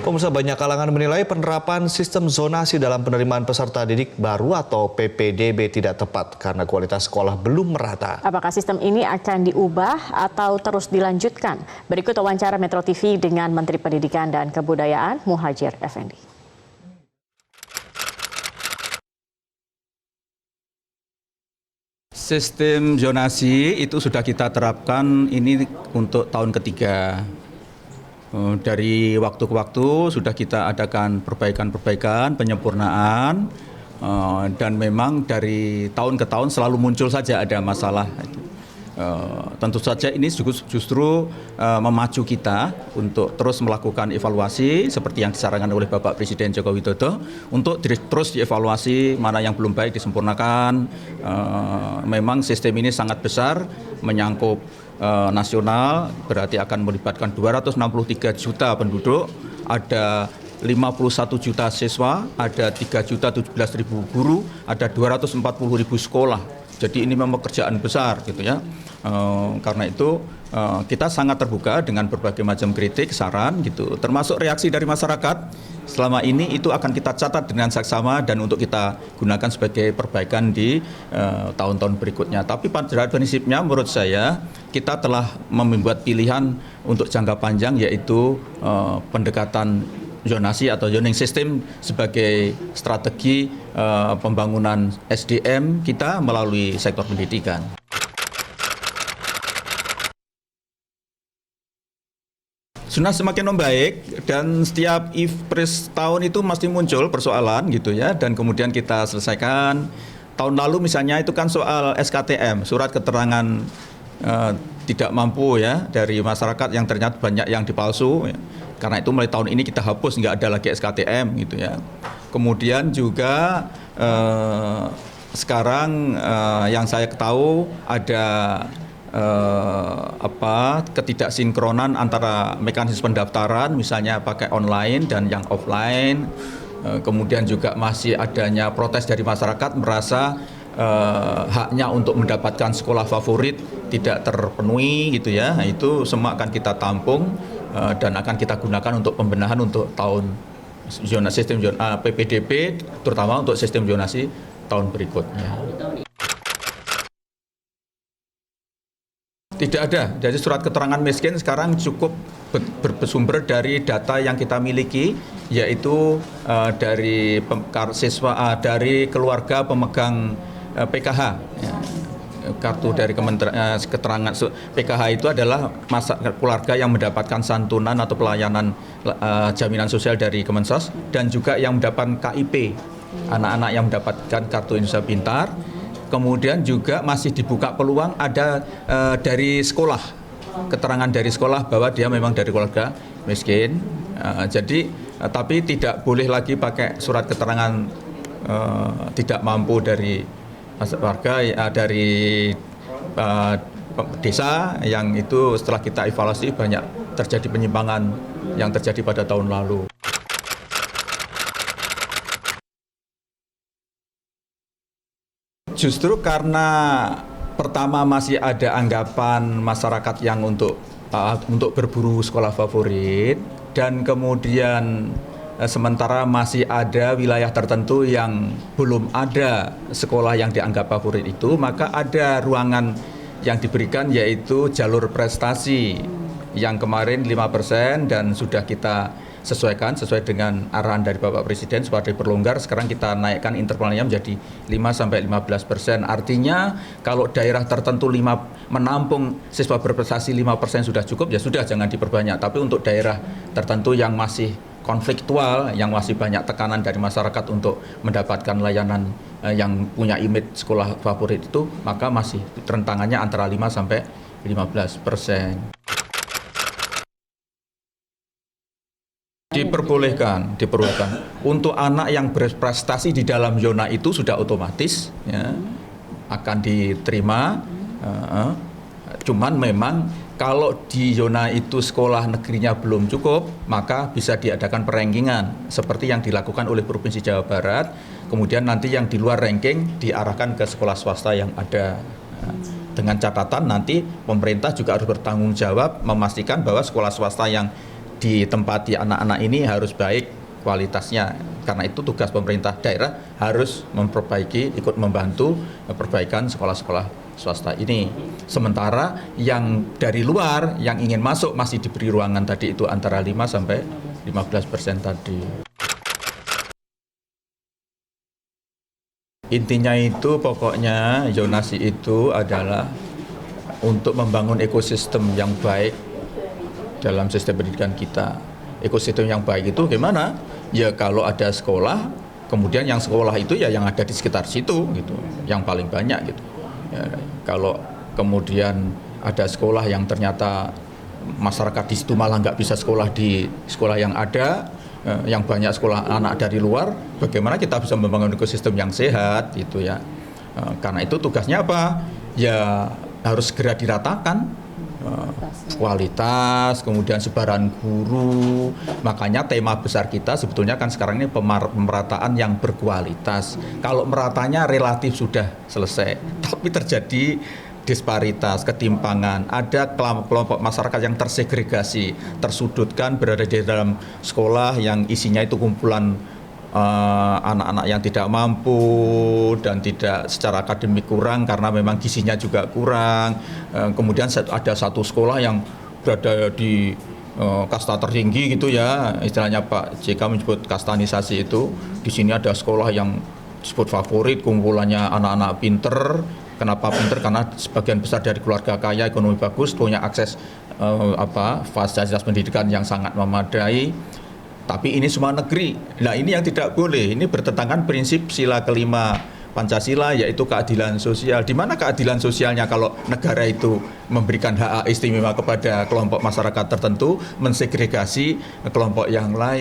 Pemirsa, banyak kalangan menilai penerapan sistem zonasi dalam penerimaan peserta didik baru atau PPDB tidak tepat karena kualitas sekolah belum merata. Apakah sistem ini akan diubah atau terus dilanjutkan? Berikut wawancara Metro TV dengan Menteri Pendidikan dan Kebudayaan Muhadjir Effendi. Sistem zonasi itu sudah kita terapkan ini untuk tahun ketiga. Dari waktu ke waktu sudah kita adakan perbaikan-perbaikan, penyempurnaan, dan memang dari tahun ke tahun selalu muncul saja ada masalah. Tentu saja ini justru memacu kita untuk terus melakukan evaluasi seperti yang disarankan oleh Bapak Presiden Joko Widodo untuk terus dievaluasi mana yang belum baik disempurnakan. Memang sistem ini sangat besar, menyangkut nasional, berarti akan melibatkan 263 juta penduduk, ada 51 juta siswa, ada 3.017.000 guru, ada 240.000 sekolah. Jadi ini memang pekerjaan besar gitu ya. Karena itu kita sangat terbuka dengan berbagai macam kritik, saran gitu, termasuk reaksi dari masyarakat. Selama ini itu akan kita catat dengan saksama dan untuk kita gunakan sebagai perbaikan di tahun-tahun berikutnya. Tapi pada prinsipnya menurut saya kita telah membuat pilihan untuk jangka panjang, yaitu pendekatan zonasi atau zoning system sebagai strategi pembangunan SDM kita melalui sektor pendidikan. Sudah semakin membaik dan setiap tahun itu mesti muncul persoalan gitu ya, dan kemudian kita selesaikan. Tahun lalu misalnya itu kan soal SKTM, surat keterangan tidak mampu ya dari masyarakat yang ternyata banyak yang dipalsu ya. Karena itu mulai tahun ini kita hapus, nggak ada lagi SKTM gitu ya. Kemudian juga sekarang yang saya tahu ada ketidaksinkronan antara mekanisme pendaftaran misalnya pakai online dan yang offline. Kemudian juga masih adanya protes dari masyarakat merasa haknya untuk mendapatkan sekolah favorit tidak terpenuhi gitu ya. Nah, itu semua akan kita tampung dan akan kita gunakan untuk pembenahan untuk tahun sistem PPDB, terutama untuk sistem zonasi tahun berikutnya. Tidak ada. Jadi surat keterangan miskin sekarang cukup bersumber dari data yang kita miliki, yaitu dari siswa, dari keluarga pemegang PKH. Ya. Kartu dari keterangan PKH itu adalah keluarga yang mendapatkan santunan atau pelayanan jaminan sosial dari Kemensos, dan juga yang mendapatkan KIP, anak-anak yang mendapatkan kartu Indonesia Pintar. Kemudian juga masih dibuka peluang ada dari sekolah, keterangan dari sekolah bahwa dia memang dari keluarga miskin. Tapi tidak boleh lagi pakai surat keterangan tidak mampu dari warga dari desa, yang itu setelah kita evaluasi banyak terjadi penyimpangan yang terjadi pada tahun lalu. Justru karena pertama masih ada anggapan masyarakat yang untuk berburu sekolah favorit, dan kemudian sementara masih ada wilayah tertentu yang belum ada sekolah yang dianggap favorit itu, maka ada ruangan yang diberikan yaitu jalur prestasi yang kemarin 5% dan sudah kita sesuaikan sesuai dengan arahan dari Bapak Presiden supaya diperlonggar. Sekarang kita naikkan intervalnya menjadi 5-15%. Artinya kalau daerah tertentu menampung siswa berprestasi 5% sudah cukup, ya sudah, jangan diperbanyak. Tapi untuk daerah tertentu yang masih konfliktual, yang masih banyak tekanan dari masyarakat untuk mendapatkan layanan yang punya image sekolah favorit itu, maka masih rentangannya antara 5-15%. Diperbolehkan. Untuk anak yang berprestasi di dalam zona itu sudah otomatis ya, akan diterima. Cuman memang kalau di zona itu sekolah negerinya belum cukup, maka bisa diadakan perankingan seperti yang dilakukan oleh Provinsi Jawa Barat. Kemudian nanti yang di luar ranking diarahkan ke sekolah swasta yang ada. Dengan catatan nanti pemerintah juga harus bertanggung jawab memastikan bahwa sekolah swasta yang ditempati anak-anak ini harus baik kualitasnya. Karena itu tugas pemerintah daerah harus memperbaiki, ikut membantu perbaikan sekolah-sekolah swasta ini. Sementara yang dari luar yang ingin masuk masih diberi ruangan tadi itu antara 5 sampai 15% tadi. Intinya itu pokoknya zonasi itu adalah untuk membangun ekosistem yang baik dalam sistem pendidikan kita. Ekosistem yang baik itu gimana? Ya kalau ada sekolah, kemudian yang sekolah itu ya yang ada di sekitar situ gitu, yang paling banyak gitu. Ya, kalau kemudian ada sekolah yang ternyata masyarakat di situ malah nggak bisa sekolah di sekolah yang ada, yang banyak sekolah anak dari luar, bagaimana kita bisa membangun ekosistem yang sehat gitu ya. Karena itu tugasnya apa? Ya harus segera diratakan kualitas, kemudian sebaran guru. Makanya tema besar kita sebetulnya kan sekarang ini pemerataan yang berkualitas. Kalau meratanya relatif sudah selesai, tapi terjadi disparitas, ketimpangan, ada kelompok masyarakat yang tersegregasi, tersudutkan, berada di dalam sekolah yang isinya itu kumpulan anak-anak yang tidak mampu dan tidak secara akademik kurang karena memang gizinya juga kurang. Kemudian ada satu sekolah yang berada di kasta tertinggi gitu ya, istilahnya Pak JK menyebut kastanisasi itu. Di sini ada sekolah yang disebut favorit, kumpulannya anak-anak pinter. Kenapa pinter? Karena sebagian besar dari keluarga kaya, ekonomi bagus, punya akses fasilitas pendidikan yang sangat memadai. Tapi ini semua negeri. Nah ini yang tidak boleh. Ini bertentangan prinsip sila kelima Pancasila, yaitu keadilan sosial. Di mana keadilan sosialnya kalau negara itu memberikan hak istimewa kepada kelompok masyarakat tertentu, mensegregasi kelompok yang lain.